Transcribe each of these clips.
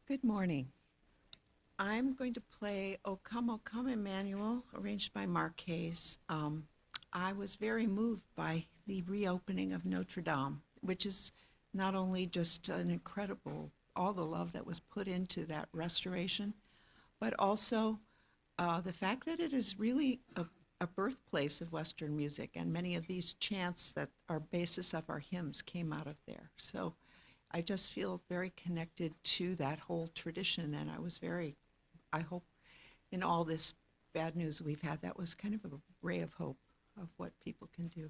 Good morning. I'm going to play O Come, Emmanuel, arranged by Mark Hayes. I was very moved by the reopening of Notre Dame, which is not only just an incredible, all the love that was put into that restoration, but also the fact that it is really a birthplace of Western music, and many of these chants that are basis of our hymns came out of there. So I just feel very connected to that whole tradition, and I hope in all this bad news we've had, that was kind of a ray of hope of what people can do.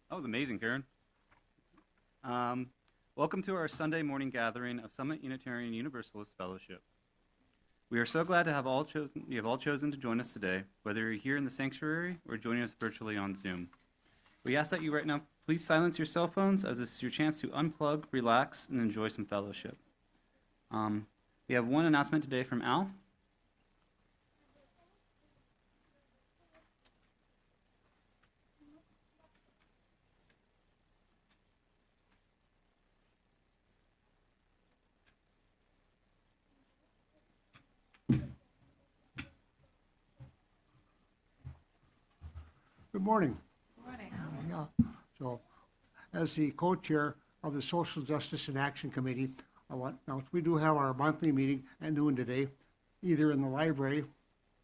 That was amazing, Karen. Welcome to our Sunday morning gathering of Summit Unitarian Universalist Fellowship. We are so glad to have you have all chosen to join us today, whether you're here in the sanctuary or joining us virtually on Zoom. We ask that you right now please silence your cell phones, as this is your chance to unplug, relax, and enjoy some fellowship. We have one announcement today from Al. Good morning. Morning. Yeah. So, as the co-chair of the Social Justice and Action Committee, we do have our monthly meeting at noon today, either in the library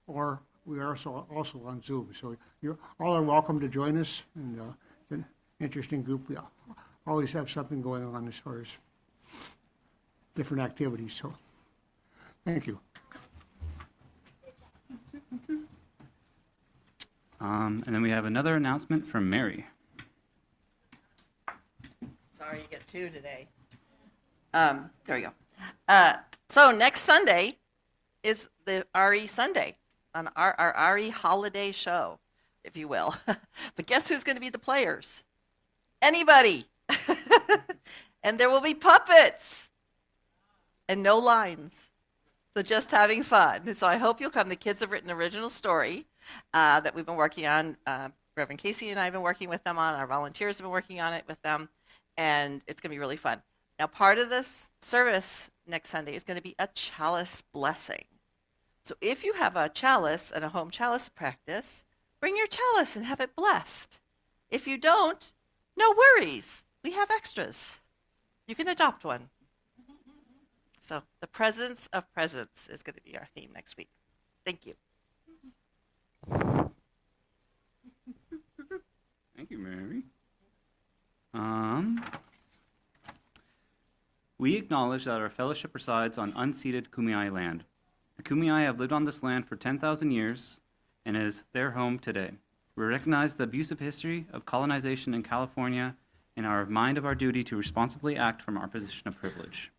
or we are also on Zoom. So you all are welcome to join us, and it's an interesting group. We always have something going on as far as different activities. So, thank you. And then we have another announcement from Mary. Sorry, you get two today. There we go. So next Sunday is the RE Sunday, on our RE holiday show, if you will. But guess who's going to be the players? Anybody. And there will be puppets and no lines. So just having fun. So I hope you'll come. The kids have written an original story that we've been working on. Reverend Casey and I have been working with them on. Our volunteers have been working on it with them. And it's going to be really fun. Now, part of this service next Sunday is going to be a chalice blessing. So if you have a chalice and a home chalice practice, bring your chalice and have it blessed. If you don't, no worries. We have extras. You can adopt one. So the presence of presents is going to be our theme next week. Thank you. Thank you, Mary. We acknowledge that our fellowship resides on unceded Kumeyaay land. The Kumeyaay have lived on this land for 10,000 years and is their home today. We recognize the abusive history of colonization in California and are reminded of our duty to responsibly act from our position of privilege.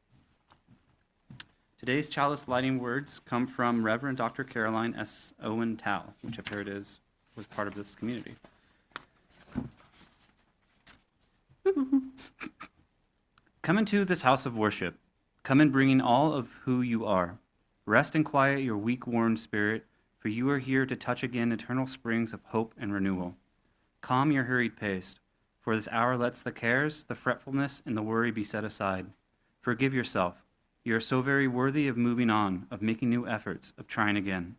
Today's chalice lighting words come from Reverend Dr. Caroline S. Owen Tal, which I've heard was part of this community. Come into this house of worship. Come in bringing all of who you are. Rest and quiet your weak, worn spirit, for you are here to touch again eternal springs of hope and renewal. Calm your hurried pace, for this hour lets the cares, the fretfulness, and the worry be set aside. Forgive yourself. You are so very worthy of moving on, of making new efforts, of trying again.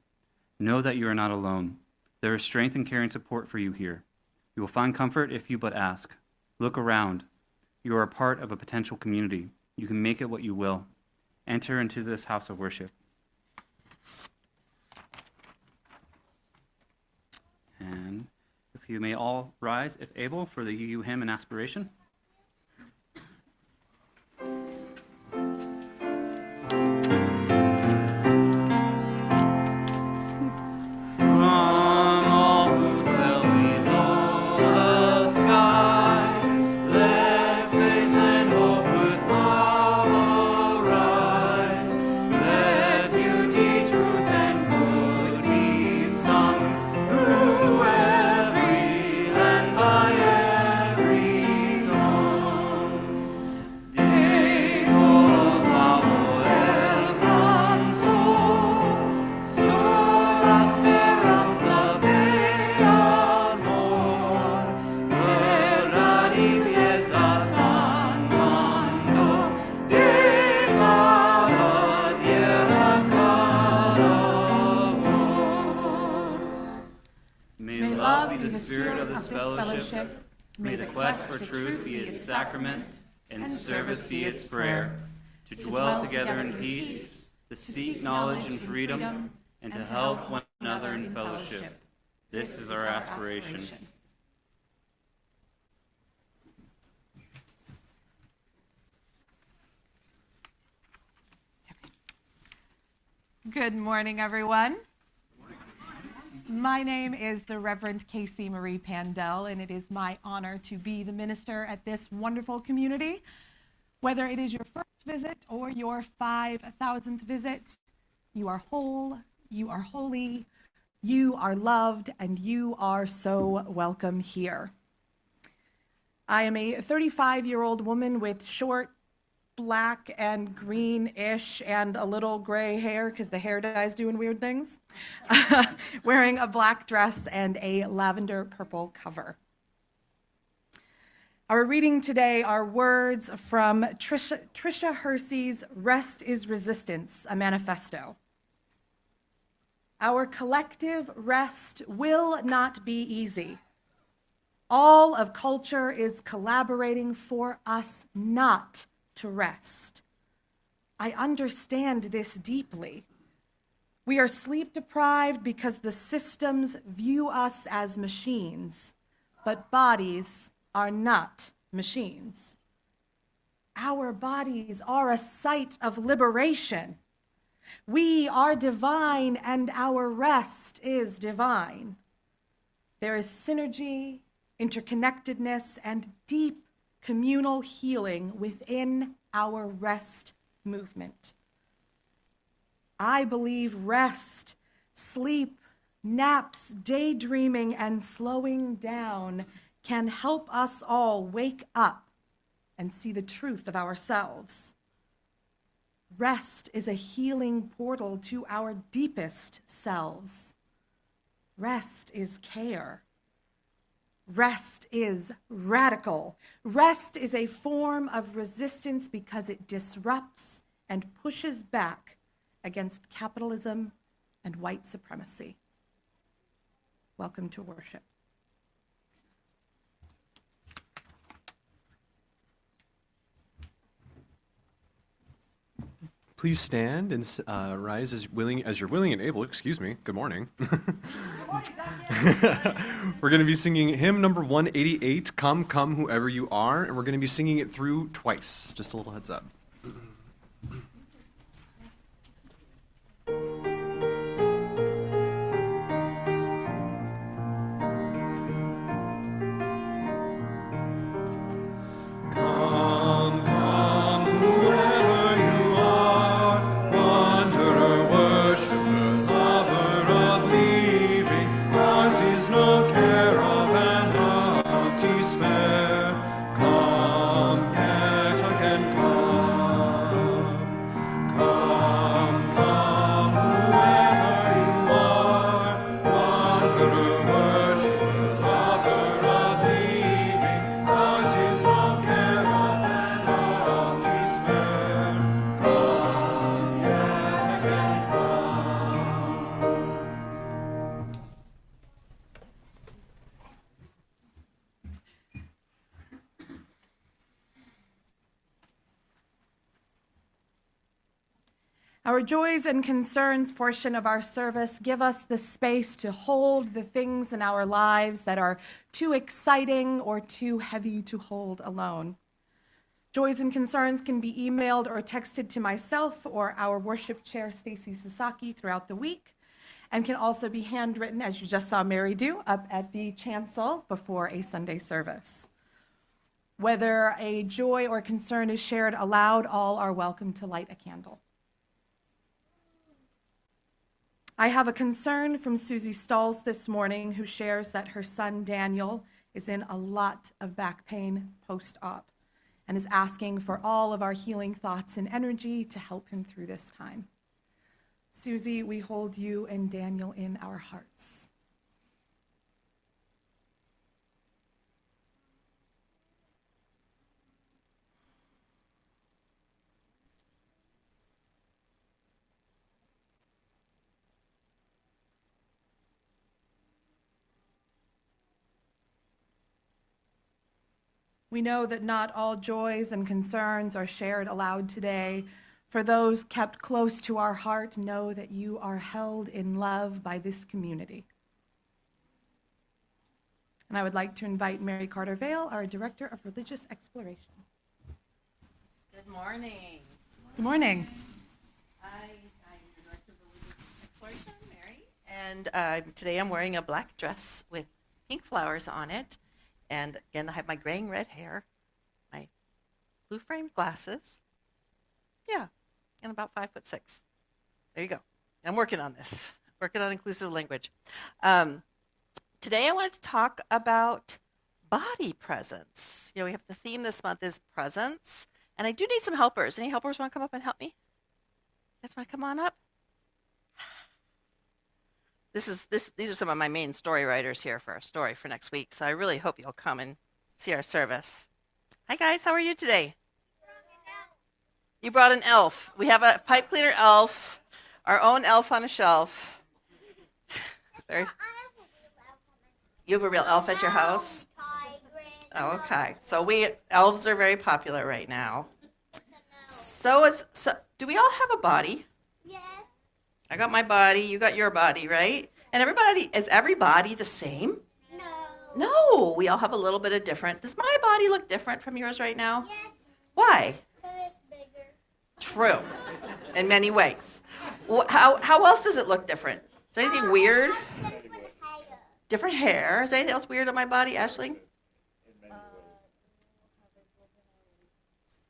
Know that you are not alone. There is strength and care and support for you here. You will find comfort if you but ask. Look around. You are a part of a potential community. You can make it what you will. Enter into this house of worship. And if you may all rise, if able, for the UU hymn and aspiration. May the quest for truth be its sacrament, and service be its prayer, to dwell together in peace, to seek knowledge and freedom, and to help one another in fellowship. This is our aspiration. Good morning, everyone. My name is the Reverend Casey Marie Pandell, and it is my honor to be the minister at this wonderful community. Whether it is your first visit or your 5,000th visit, You are whole, you are holy, you are loved, and you are so welcome here. I am a 35-year-old woman with short, black and greenish and a little gray hair because the hair dye's doing weird things, wearing a black dress and a lavender purple cover. Our reading today are words from Tricia Hersey's Rest is Resistance, a manifesto. Our collective rest will not be easy. All of culture is collaborating for us not to rest. I understand this deeply. We are sleep deprived because the systems view us as machines, but bodies are not machines. Our bodies are a site of liberation. We are divine and our rest is divine. There is synergy, interconnectedness, and deep communal healing within our rest movement. I believe rest, sleep, naps, daydreaming, and slowing down can help us all wake up and see the truth of ourselves. Rest is a healing portal to our deepest selves. Rest is care. Rest is radical. Rest is a form of resistance because it disrupts and pushes back against capitalism and white supremacy. Welcome to worship. Please stand and rise as you're willing and able. Excuse me. Good morning. We're going to be singing hymn number 188, Come, Come, Whoever You Are, and we're going to be singing it through twice. Just a little heads up. Our joys and concerns portion of our service give us the space to hold the things in our lives that are too exciting or too heavy to hold alone. Joys and concerns can be emailed or texted to myself or our worship chair, Stacy Sasaki, throughout the week, and can also be handwritten, as you just saw Mary do, up at the chancel before a Sunday service. Whether a joy or concern is shared aloud, all are welcome to light a candle. I have a concern from Susie Stalls this morning, who shares that her son Daniel is in a lot of back pain post-op and is asking for all of our healing thoughts and energy to help him through this time. Susie, we hold you and Daniel in our hearts. We know that not all joys and concerns are shared aloud today. For those kept close to our heart, know that you are held in love by this community. And I would like to invite Mary Carter Vale, our Director of Religious Exploration. Good morning. Good morning. I'm the Director of Religious Exploration, Mary, and today I'm wearing a black dress with pink flowers on it. And again, I have my graying red hair, my blue framed glasses. Yeah, and about 5'6". There you go. I'm working on this, working on inclusive language. Today I wanted to talk about body presence. We have the theme this month is presence, and I do need some helpers. Any helpers want to come up and help me? You guys want to come on up? These are some of my main story writers here for our story for next week, so I really hope you'll come and see our service. Hi guys, how are you today? You brought an elf. We have a pipe cleaner elf, our own elf on a shelf. You have a real elf at your house? Oh, okay. So elves are very popular right now. So do we all have a body? Yes. I got my body, you got your body, right? And is every body the same? No. No, we all have a little bit of different. Does my body look different from yours right now? Yes. Why? Because it's bigger. True, in many ways. How else does it look different? Is there anything weird? Different hair. Different hair. Is there anything else weird on my body, Ashley?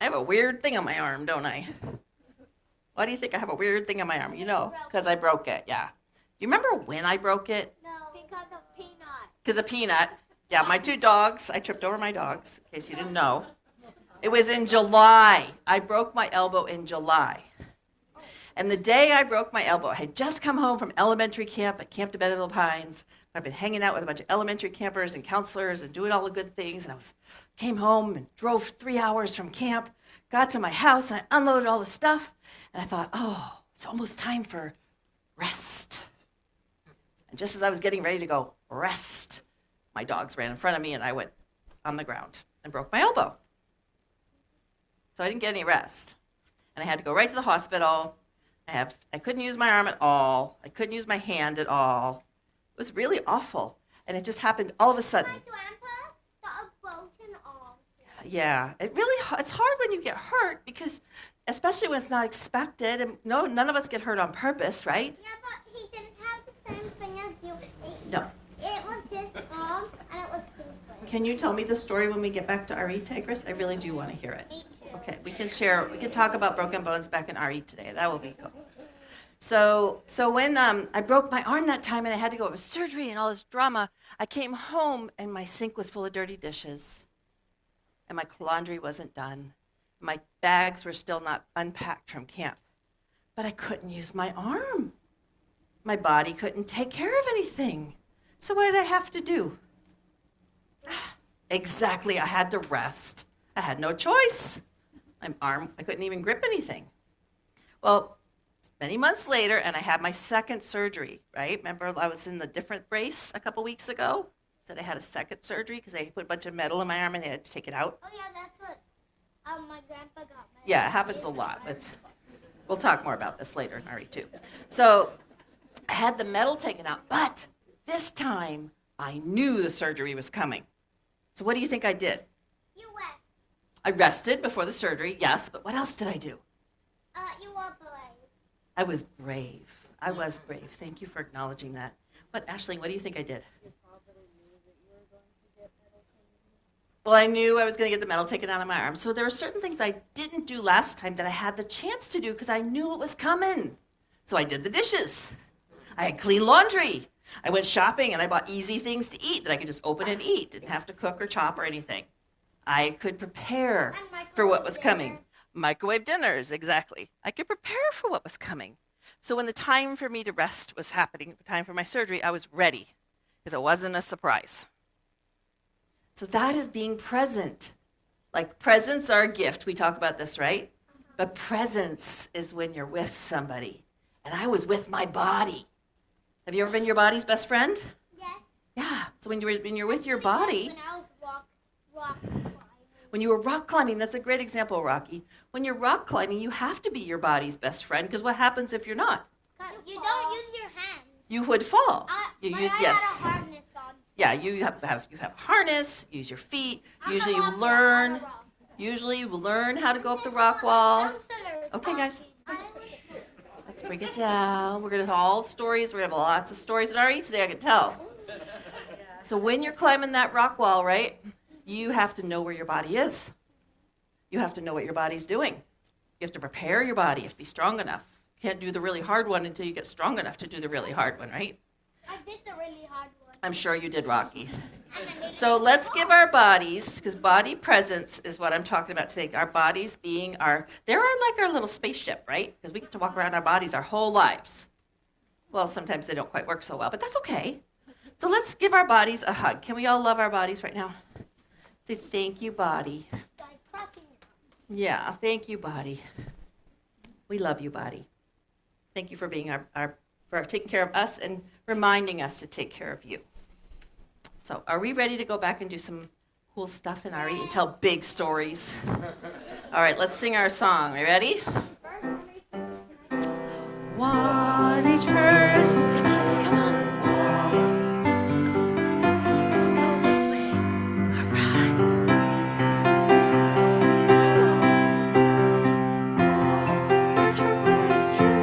I have a weird thing on my arm, don't I? Why do you think I have a weird thing on my arm? Because I broke it, yeah. Do you remember when I broke it? No. Because of peanut. Because of Peanut. Yeah, my 2 dogs. I tripped over my dogs, in case you didn't know. It was in July. I broke my elbow in July. And the day I broke my elbow, I had just come home from elementary camp at Camp de Benneville Pines. I've been hanging out with a bunch of elementary campers and counselors and doing all the good things. And came home and drove 3 hours from camp, got to my house, and I unloaded all the stuff. And I thought, oh, it's almost time for rest. And just as I was getting ready to go rest, my dogs ran in front of me and I went on the ground and broke my elbow. So I didn't get any rest. And I had to go right to the hospital. I couldn't use my arm at all. I couldn't use my hand at all. It was really awful. And it just happened all of a sudden. My grandpa got a broken arm. Yeah, it's hard when you get hurt because, especially when it's not expected. And none of us get hurt on purpose, right? Yeah, but he didn't have the same thing as you. No. It was just arm, and it was different. Can you tell me the story when we get back to RE, Tigris? I really do want to hear it. Me too. Okay, we can talk about broken bones back in RE today. That will be cool. So when I broke my arm that time and I had to go over surgery and all this drama, I came home and my sink was full of dirty dishes. And my laundry wasn't done. My bags were still not unpacked from camp. But I couldn't use my arm. My body couldn't take care of anything. So what did I have to do? Exactly, I had to rest. I had no choice. My arm, I couldn't even grip anything. Well, many months later, and I had my second surgery, right? Remember I was in the different brace a couple weeks ago? Said I had a second surgery because they put a bunch of metal in my arm and they had to take it out. Oh, yeah, that's what my grandpa got. Yeah, it happens a lot. We'll talk more about this later in RE2. So I had the metal taken out, but this time I knew the surgery was coming. So what do you think I did? You went. I rested before the surgery, yes, but what else did I do? You were brave. I was brave. I was brave. Thank you for acknowledging that. But Ashley, what do you think I did? Well, I knew I was going to get the metal taken out of my arm. So there were certain things I didn't do last time that I had the chance to do because I knew it was coming. So I did the dishes. I had clean laundry. I went shopping and I bought easy things to eat that I could just open and eat. Didn't have to cook or chop or anything. I could prepare for what was coming. Microwave dinners, exactly. I could prepare for what was coming. So when the time for me to rest was happening, the time for my surgery, I was ready because it wasn't a surprise. So that is being present. Like presents are a gift. We talk about this, right? But presence is when you're with somebody. And I was with my body. Have you ever been your body's best friend? Yes. Yeah. So when you're with your body, When I was rock climbing. when you were rock climbing, that's a great example, Rocky. When you're rock climbing, you have to be your body's best friend because what happens if you're not? You don't use your hands. You would fall. But I Yes. had a harness on. Yeah, you have a harness, use your feet. I'm Usually a you rock learn. wall, I'm a rock. Usually you learn how to go up the rock wall. Counselors Okay, on guys. TV. Let's bring it down. We're going to have all stories. We're going to have lots of stories in RE today, I can tell. So when you're climbing that rock wall, right, you have to know where your body is. You have to know what your body's doing. You have to prepare your body. You have to be strong enough. can't do the really hard one until you get strong enough to do the really hard one, right? I did the really hard one. I'm sure you did, Rocky. And I made So let's give our bodies, because body presence is what I'm talking about today. Our bodies being they're like our little spaceship, right? Because we get to walk around our bodies our whole lives. Well, sometimes they don't quite work so well, but that's okay. So let's give our bodies a hug. Can we all love our bodies right now? Say, thank you, body. by crossing it. Yeah, thank you, body. We love you, body. Thank you for being for taking care of us and reminding us to take care of you. So are we ready to go back and do some cool stuff in RE and tell big stories? All right, let's sing our song. Are you ready? One each person. Come on, come on. Let's go this way. All right. Search for what is true.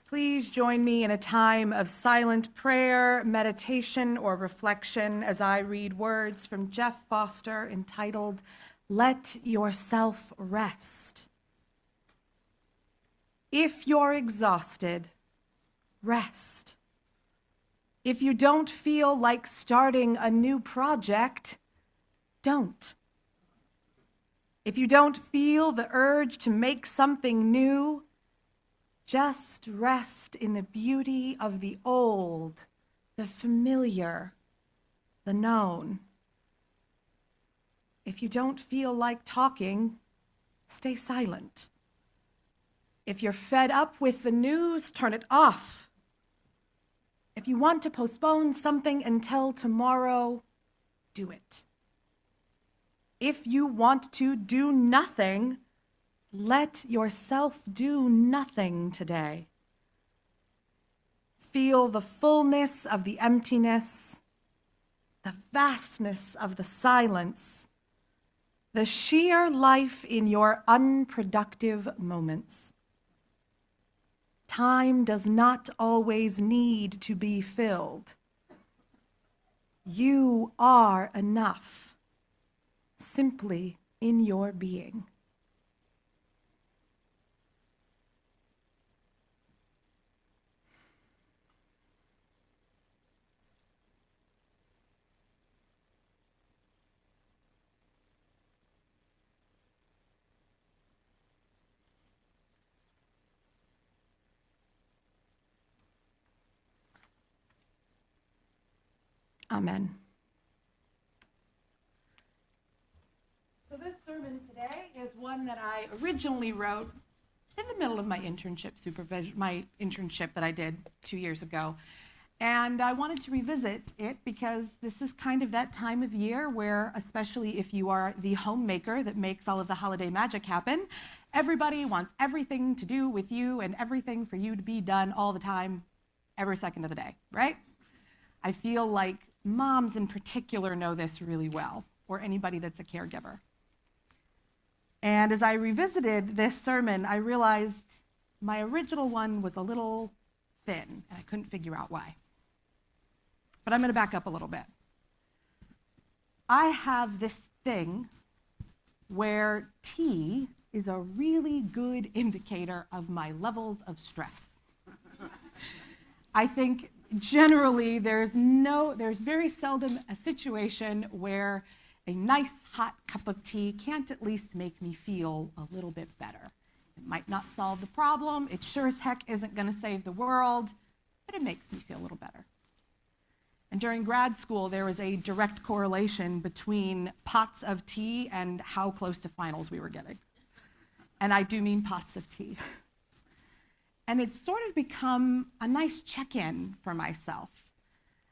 Please join me in a time of silent prayer, meditation, or reflection as I read words from Jeff Foster entitled, "Let Yourself Rest." If you're exhausted, rest. If you don't feel like starting a new project, don't. If you don't feel the urge to make something new, just rest in the beauty of the old, the familiar, the known. If you don't feel like talking, stay silent. If you're fed up with the news, turn it off. If you want to postpone something until tomorrow, do it. If you want to do nothing, let yourself do nothing today. Feel the fullness of the emptiness, the vastness of the silence, the sheer life in your unproductive moments. Time does not always need to be filled. You are enough, simply in your being. Amen. So this sermon today is one that I originally wrote in the middle of my internship that I did 2 years ago. And I wanted to revisit it because this is kind of that time of year where, especially if you are the homemaker that makes all of the holiday magic happen, everybody wants everything to do with you and everything for you to be done all the time, every second of the day, right? I feel like moms in particular know this really well, or anybody that's a caregiver. And as I revisited this sermon, I realized my original one was a little thin, and I couldn't figure out why. But I'm going to back up a little bit. I have this thing where tea is a really good indicator of my levels of stress. I think generally there's very seldom a situation where a nice hot cup of tea can't at least make me feel a little bit better. It might not solve the problem. It sure as heck isn't going to save the world, but it makes me feel a little better. And during grad school, there was a direct correlation between pots of tea and how close to finals we were getting. And I do mean pots of tea. And it's sort of become a nice check-in for myself,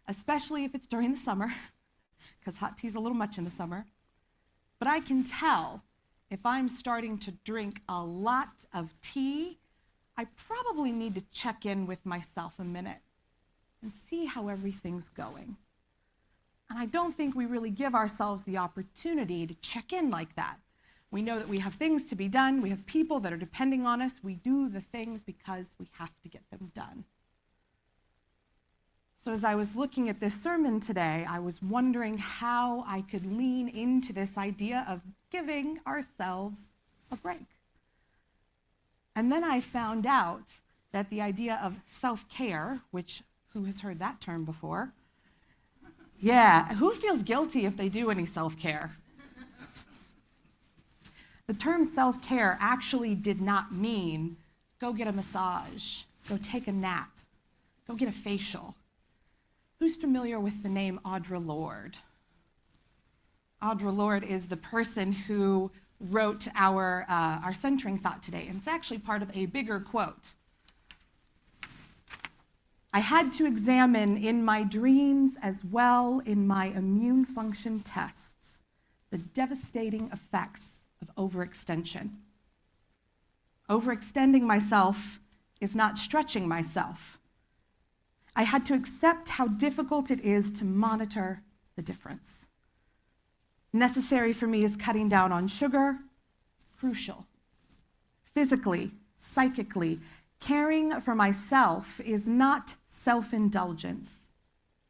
especially if it's during the summer, because hot tea's a little much in the summer. But I can tell if I'm starting to drink a lot of tea, I probably need to check in with myself a minute and see how everything's going. And I don't think we really give ourselves the opportunity to check in like that. We know that we have things to be done. We have people that are depending on us. We do the things because we have to get them done. So as I was looking at this sermon today, I was wondering how I could lean into this idea of giving ourselves a break. And then I found out that the idea of self-care, which, who has heard that term before? Yeah, who feels guilty if they do any self-care? The term self-care actually did not mean go get a massage, go take a nap, go get a facial. Who's familiar with the name Audre Lorde? Audre Lorde is the person who wrote our centering thought today, and it's actually part of a bigger quote. I had to examine in my dreams as well in my immune function tests the devastating effects of overextension. Overextending myself is not stretching myself. I had to accept how difficult it is to monitor the difference. Necessary for me is cutting down on sugar, crucial. Physically, psychically, caring for myself is not self-indulgence.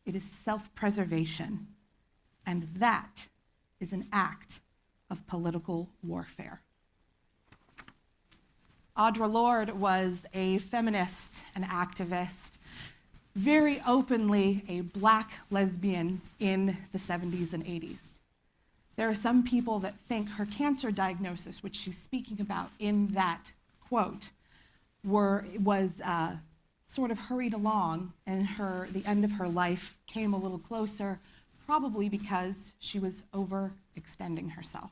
It is self-preservation. And that is an act of political warfare. Audre Lorde was a feminist, an activist, very openly a black lesbian in the 70s and 80s. There are some people that think her cancer diagnosis, which she's speaking about in that quote, was sort of hurried along, and the end of her life came a little closer, probably because she was overextending herself.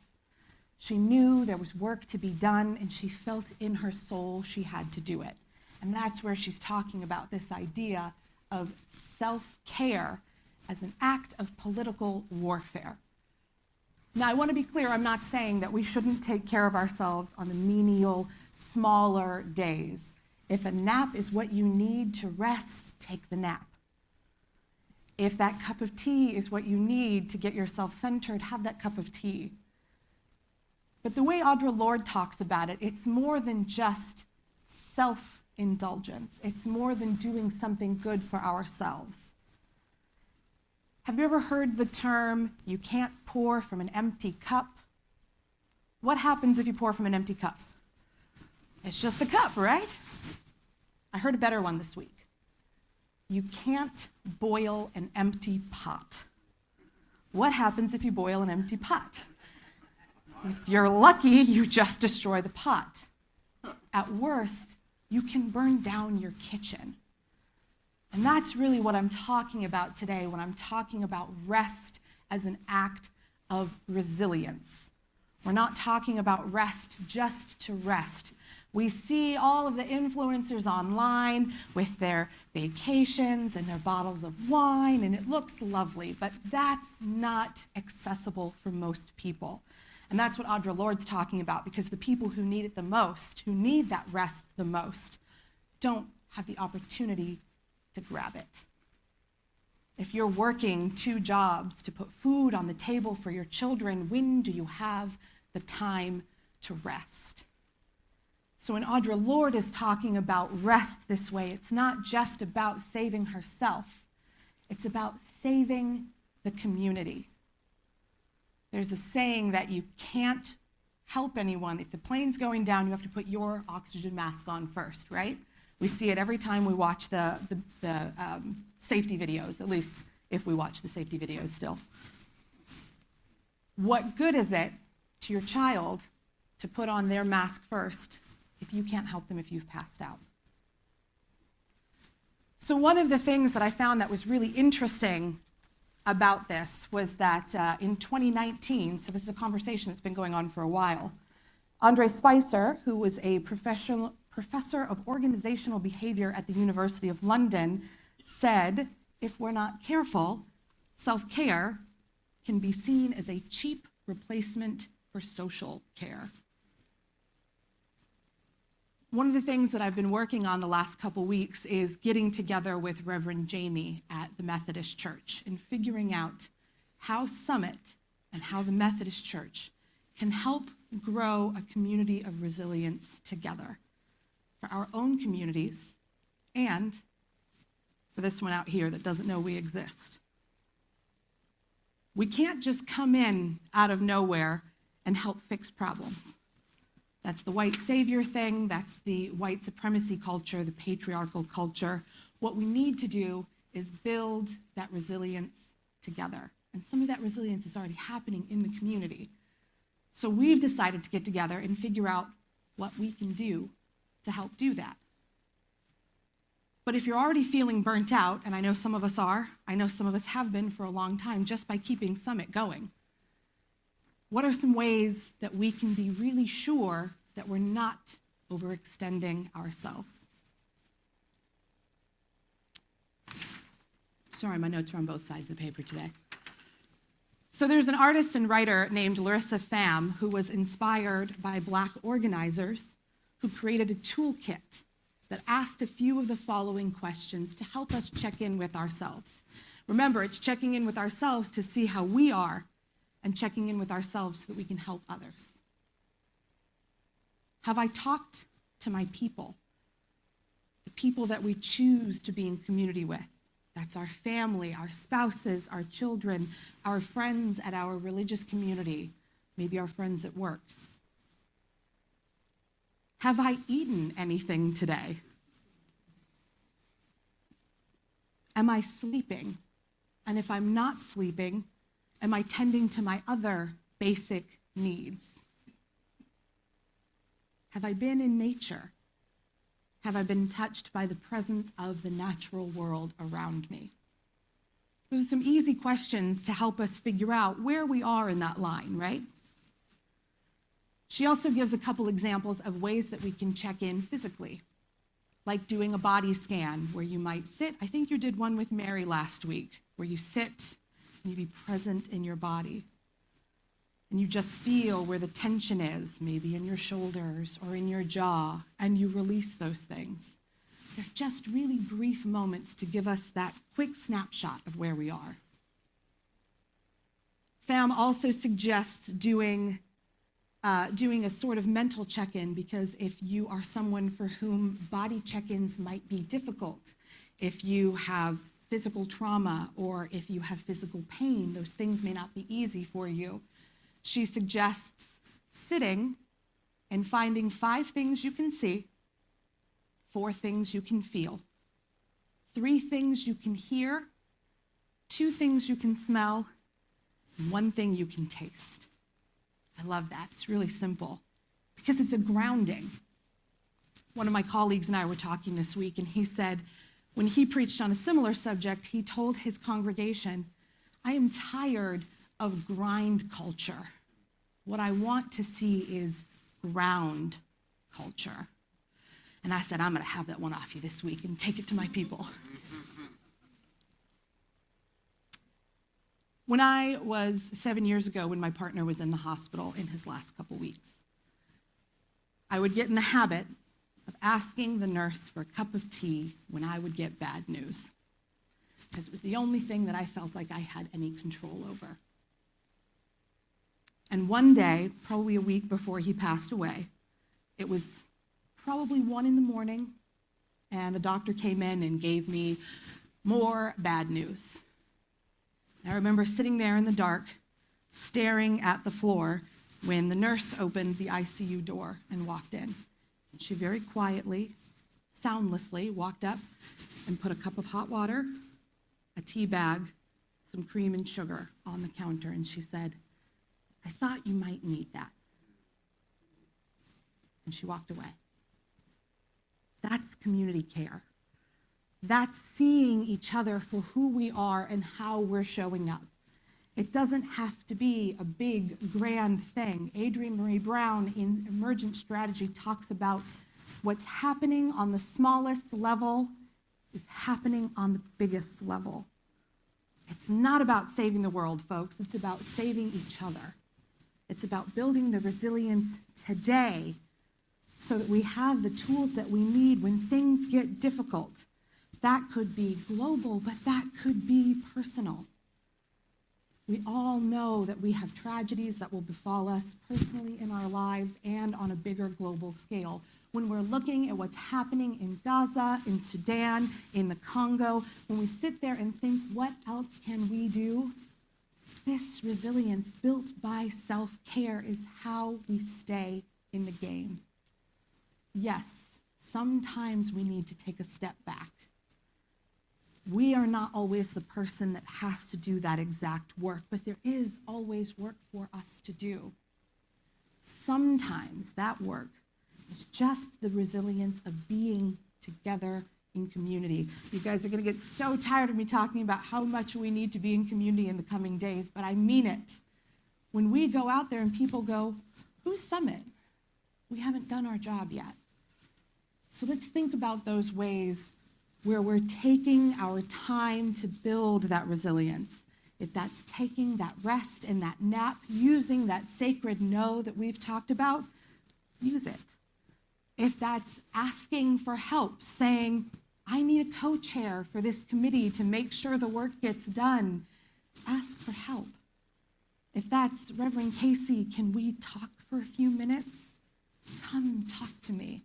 She knew there was work to be done, and she felt in her soul she had to do it. And that's where she's talking about this idea of self-care as an act of political warfare. Now, I want to be clear, I'm not saying that we shouldn't take care of ourselves on the menial, smaller days. If a nap is what you need to rest, take the nap. If that cup of tea is what you need to get yourself centered, have that cup of tea. But the way Audre Lorde talks about it, it's more than just self-indulgence. It's more than doing something good for ourselves. Have you ever heard the term, you can't pour from an empty cup? What happens if you pour from an empty cup? It's just a cup, right? I heard a better one this week. You can't boil an empty pot. What happens if you boil an empty pot? If you're lucky, you just destroy the pot. At worst, you can burn down your kitchen. And that's really what I'm talking about today when I'm talking about rest as an act of resilience. We're not talking about rest just to rest. We see all of the influencers online with their vacations and their bottles of wine, and it looks lovely, but that's not accessible for most people. And that's what Audre Lorde's talking about, because the people who need it the most, who need that rest the most, don't have the opportunity to grab it. If you're working 2 jobs to put food on the table for your children, when do you have the time to rest? So when Audre Lorde is talking about rest this way, it's not just about saving herself. It's about saving the community. There's a saying that you can't help anyone. If the plane's going down, you have to put your oxygen mask on first, right? We see it every time we watch the safety videos, at least if we watch the safety videos still. What good is it to your child to put on their mask first if you can't help them if you've passed out? So one of the things that I found that was really interesting about this was that in 2019, so this is a conversation that's been going on for a while, Andre Spicer, who was a professor of organizational behavior at the University of London, said, if we're not careful, self-care can be seen as a cheap replacement for social care. One of the things that I've been working on the last couple weeks is getting together with Reverend Jamie at the Methodist Church and figuring out how Summit and how the Methodist Church can help grow a community of resilience together for our own communities and for this one out here that doesn't know we exist. We can't just come in out of nowhere and help fix problems. That's the white savior thing, that's the white supremacy culture, the patriarchal culture. What we need to do is build that resilience together. And some of that resilience is already happening in the community. So we've decided to get together and figure out what we can do to help do that. But if you're already feeling burnt out, and I know some of us are, I know some of us have been for a long time just by keeping Summit going, what are some ways that we can be really sure that we're not overextending ourselves? Sorry, my notes are on both sides of the paper today. So there's an artist and writer named Larissa Pham who was inspired by Black organizers who created a toolkit that asked a few of the following questions to help us check in with ourselves. Remember, it's checking in with ourselves to see how we are and checking in with ourselves so that we can help others. Have I talked to my people? The people that we choose to be in community with. That's our family, our spouses, our children, our friends at our religious community, maybe our friends at work. Have I eaten anything today? Am I sleeping? And if I'm not sleeping, am I tending to my other basic needs? Have I been in nature? Have I been touched by the presence of the natural world around me? Those are some easy questions to help us figure out where we are in that line, right? She also gives a couple examples of ways that we can check in physically, like doing a body scan where you might sit. I think you did one with Mary last week, where you sit and you be present in your body. And you just feel where the tension is, maybe in your shoulders or in your jaw, and you release those things. They're just really brief moments to give us that quick snapshot of where we are. FAM also suggests doing a sort of mental check-in, because if you are someone for whom body check-ins might be difficult, if you have physical trauma or if you have physical pain, those things may not be easy for you. She suggests sitting and finding 5 things you can see, 4 things you can feel, 3 things you can hear, 2 things you can smell, and 1 thing you can taste. I love that. It's really simple because it's a grounding. One of my colleagues and I were talking this week, and he said when he preached on a similar subject, he told his congregation, I am tired of grind culture. What I want to see is ground culture. And I said, I'm going to have that one off you this week and take it to my people. When I was 7 years ago, when my partner was in the hospital in his last couple weeks, I would get in the habit of asking the nurse for a cup of tea when I would get bad news, because it was the only thing that I felt like I had any control over. And one day, probably a week before he passed away, it was probably 1 a.m, and a doctor came in and gave me more bad news. I remember sitting there in the dark, staring at the floor, when the nurse opened the ICU door and walked in. And she very quietly, soundlessly, walked up and put a cup of hot water, a tea bag, some cream and sugar on the counter, and she said, I thought you might need that. And she walked away. That's community care. That's seeing each other for who we are and how we're showing up. It doesn't have to be a big, grand thing. Adrienne Marie Brown in Emergent Strategy talks about what's happening on the smallest level is happening on the biggest level. It's not about saving the world, folks. It's about saving each other. It's about building the resilience today so that we have the tools that we need when things get difficult. That could be global, but that could be personal. We all know that we have tragedies that will befall us personally in our lives and on a bigger global scale. When we're looking at what's happening in Gaza, in Sudan, in the Congo, when we sit there and think, what else can we do? This resilience built by self-care is how we stay in the game. Yes, sometimes we need to take a step back. We are not always the person that has to do that exact work, but there is always work for us to do. Sometimes that work is just the resilience of being together in community. You guys are going to get so tired of me talking about how much we need to be in community in the coming days, but I mean it. When we go out there and people go, who's Summit? We haven't done our job yet. So let's think about those ways where we're taking our time to build that resilience. If that's taking that rest and that nap, using that sacred no that we've talked about, use it. If that's asking for help, saying, I need a co-chair for this committee to make sure the work gets done, ask for help. If that's, Reverend Casey, can we talk for a few minutes? Come talk to me.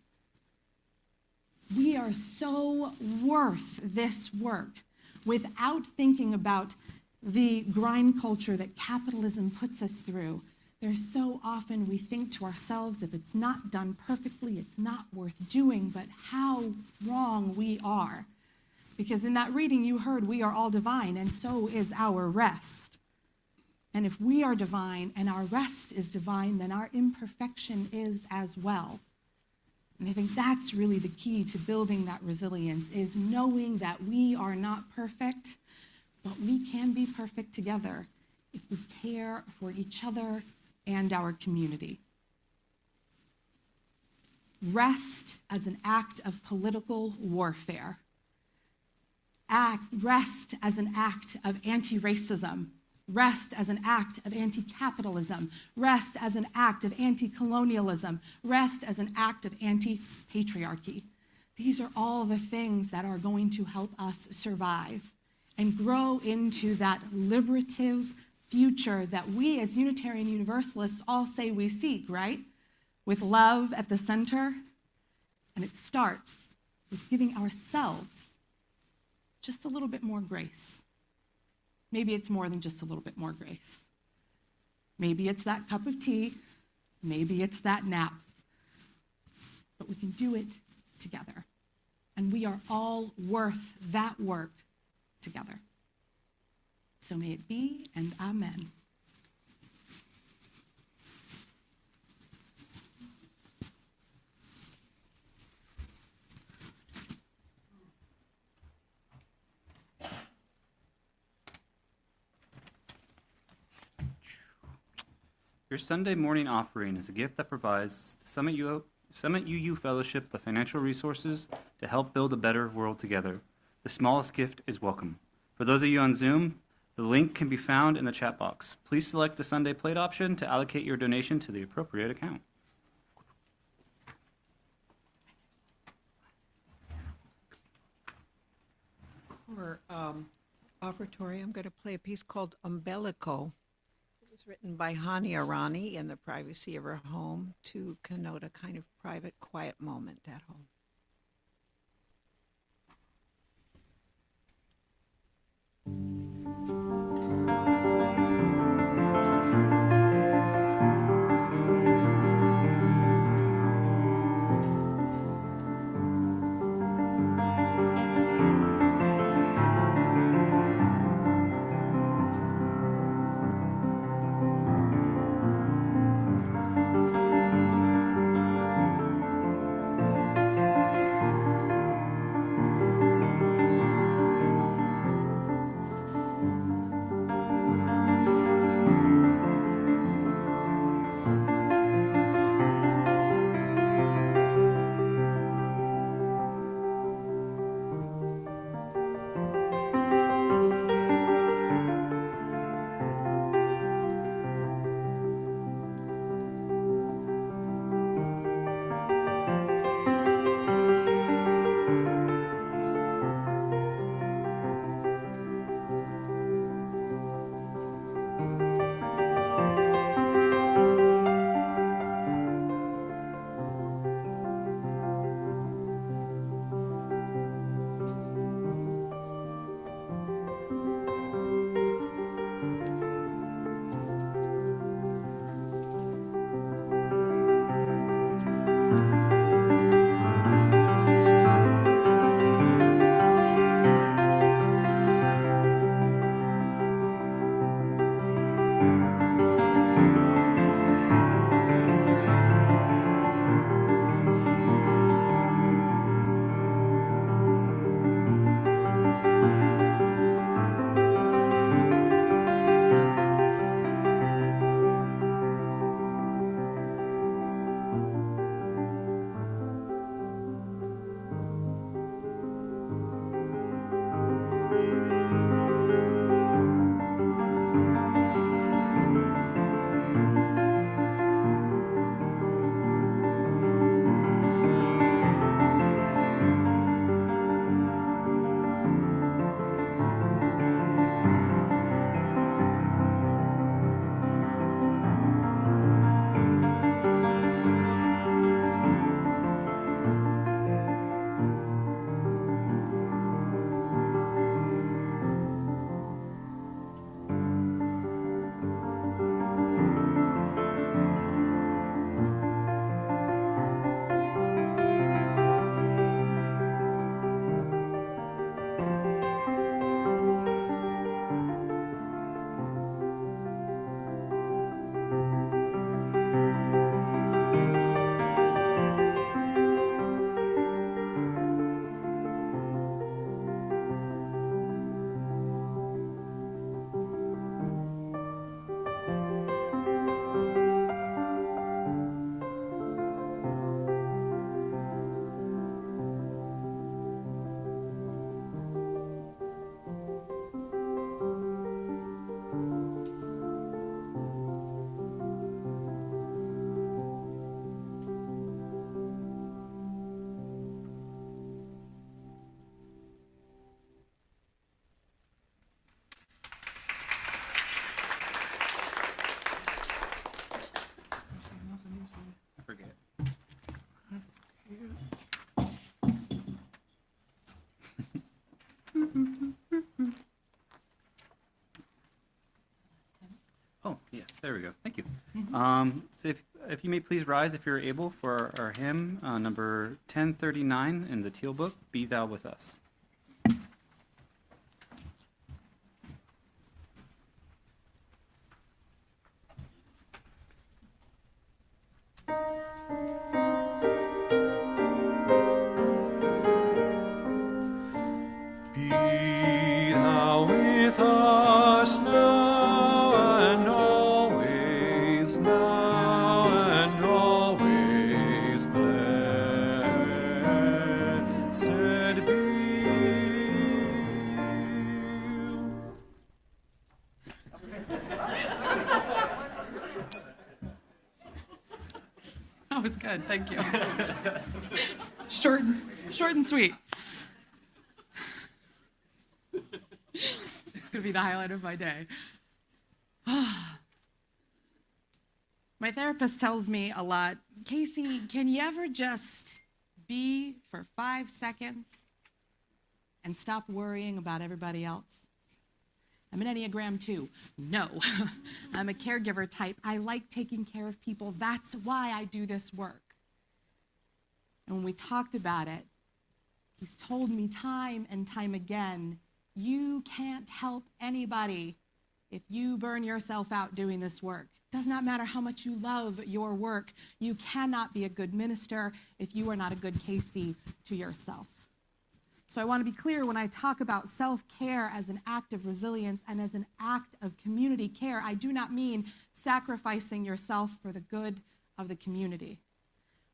We are so worth this work without thinking about the grind culture that capitalism puts us through. There's so often we think to ourselves, if it's not done perfectly, it's not worth doing, but how wrong we are. Because in that reading you heard, we are all divine, and so is our rest. And if we are divine and our rest is divine, then our imperfection is as well. And I think that's really the key to building that resilience, is knowing that we are not perfect, but we can be perfect together if we care for each other and our community. Rest as an act of political warfare. Rest as an act of anti-racism. Rest as an act of anti-capitalism. Rest as an act of anti-colonialism. Rest as an act of anti-patriarchy. These are all the things that are going to help us survive and grow into that liberative future that we as Unitarian Universalists all say we seek, right? With love at the center. And it starts with giving ourselves just a little bit more grace. Maybe it's more than just a little bit more grace. Maybe it's that cup of tea. Maybe it's that nap. But we can do it together. And we are all worth that work together. So may it be, and amen. Your Sunday morning offering is a gift that provides the Summit UU Fellowship the financial resources to help build a better world together. The smallest gift is welcome. For those of you on Zoom, the link can be found in the chat box. Please select the Sunday plate option to allocate your donation to the appropriate account. For offertory, I'm going to play a piece called Umbilico. It was written by Hani Arani in the privacy of her home to connote a kind of private, quiet moment at home. Oh, yes, there we go. Thank you. So if you may please rise if you're able for our hymn, number 1039 in the Teal Book, Be Thou With Us. Be thou with us now and always, blessed be. That was good. Thank you. Short and sweet. It's going to be the highlight of my day. My therapist tells me a lot, Casey, can you ever just be for 5 seconds and stop worrying about everybody else? I'm an Enneagram 2. No, I'm a caregiver type. I like taking care of people. That's why I do this work. And when we talked about it, he's told me time and time again, you can't help anybody if you burn yourself out doing this work. It does not matter how much you love your work. You cannot be a good minister if you are not a good Casey to yourself. So I want to be clear when I talk about self-care as an act of resilience and as an act of community care, I do not mean sacrificing yourself for the good of the community.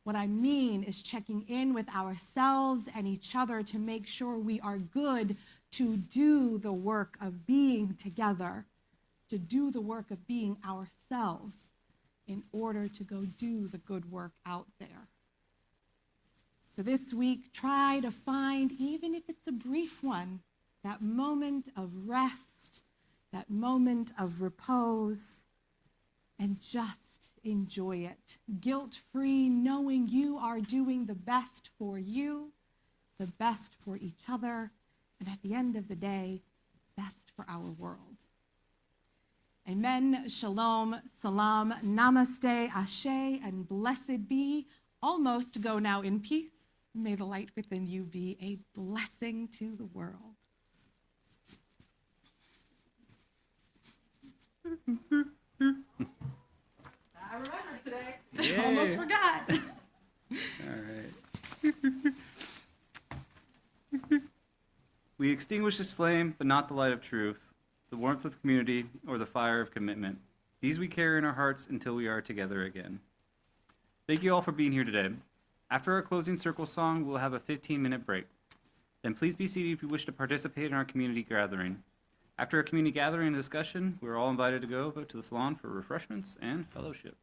What I mean is checking in with ourselves and each other to make sure we are good to do the work of being together, to do the work of being ourselves in order to go do the good work out there. So this week, try to find, even if it's a brief one, that moment of rest, that moment of repose, and just enjoy it. Guilt-free, knowing you are doing the best for you, the best for each other, and at the end of the day, best for our world. Amen, shalom, salam, namaste, ashe, and blessed be. Almost go now in peace. May the light within you be a blessing to the world. I remembered today. Yay. Almost forgot. All right. We extinguish this flame, but not the light of truth, the warmth of community, or the fire of commitment. These we carry in our hearts until we are together again. Thank you all for being here today. After our closing circle song, we'll have a 15-minute break. Then please be seated if you wish to participate in our community gathering. After our community gathering and discussion, we're all invited to go to the salon for refreshments and fellowship.